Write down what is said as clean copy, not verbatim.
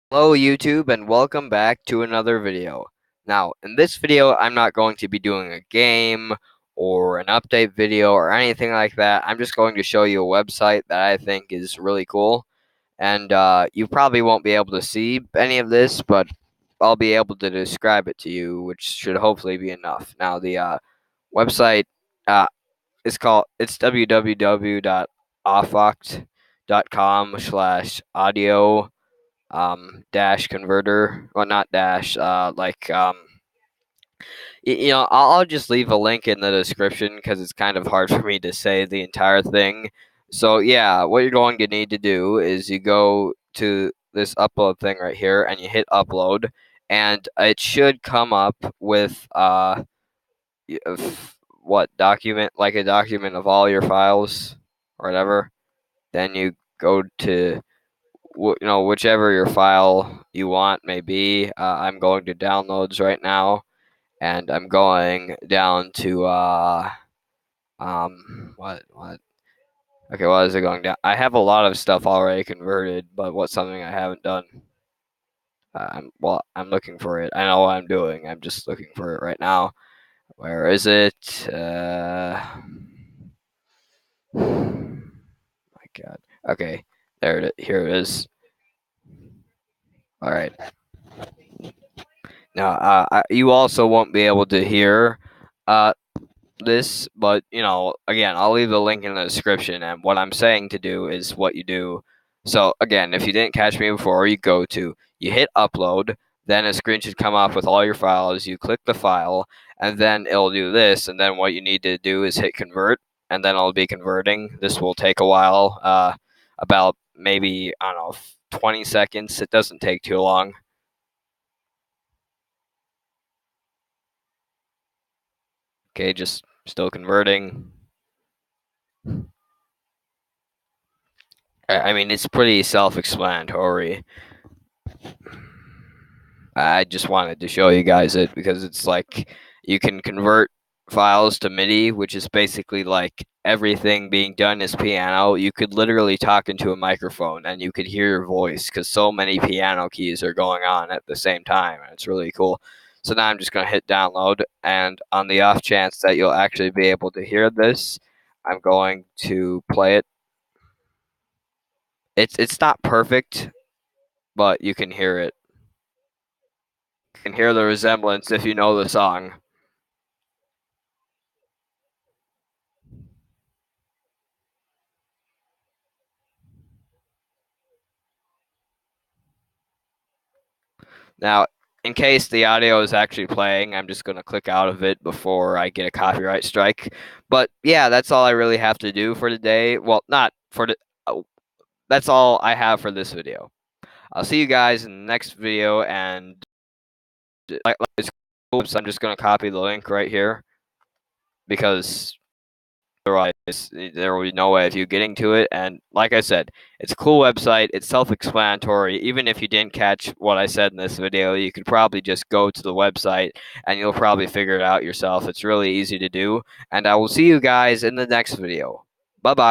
Hello YouTube and welcome back to another video. Now, in this video, I'm not going to be doing a game or an update video or anything like that. I'm just going to show you a website that I think is really cool. And you probably won't be able to see any of this, but I'll be able to describe it to you, which should hopefully be enough. Now, the website it's www.offoct.com/audio dash converter, well, not dash, I'll just leave a link in the description because it's kind of hard for me to say the entire thing. So yeah, what you're going to need to do is you go to this upload thing right here and you hit upload, and it should come up with what document, like a document of all your files or whatever. Then you go to whichever your file you want may be. I'm going to downloads right now, and I'm going down to what? Okay, what is it going down? I have a lot of stuff already converted, but what's something I haven't done? I'm looking for it. I know what I'm doing. I'm just looking for it right now. Where is it? My God. Okay, here it is. All right. Now, you also won't be able to hear uh, this, but again, I'll leave the link in the description. And what I'm saying to do is what you do. So again, if you didn't catch me before, you hit upload, then a screen should come up with all your files. You click the file, and then it'll do this. And then what you need to do is hit convert, and then it'll be converting. This will take a while, about maybe, I don't know, 20 seconds. It doesn't take too long. Okay, just still converting. I mean, it's pretty self-explanatory. I just wanted to show you guys it because it's like you can convert files to MIDI, which is basically like everything being done is piano. You could literally talk into a microphone and you could hear your voice because so many piano keys are going on at the same time, and it's really cool. So now I'm just going to hit download, and on the off chance that you'll actually be able to hear this, I'm going to play it. It's not perfect, but you can hear it. You can hear the resemblance if you know the song. Now, in case the audio is actually playing, I'm just going to click out of it before I get a copyright strike. But yeah, that's all I really have to do for today. Well, not for the. That's all I have for this video. I'll see you guys in the next video, and I'm just going to copy the link right here because otherwise there will be no way of you getting to it. And like I said, it's a cool website. It's self-explanatory. Even if you didn't catch what I said in this video, you could probably just go to the website and you'll probably figure it out yourself. It's really easy to do. And I will see you guys in the next video. Bye bye.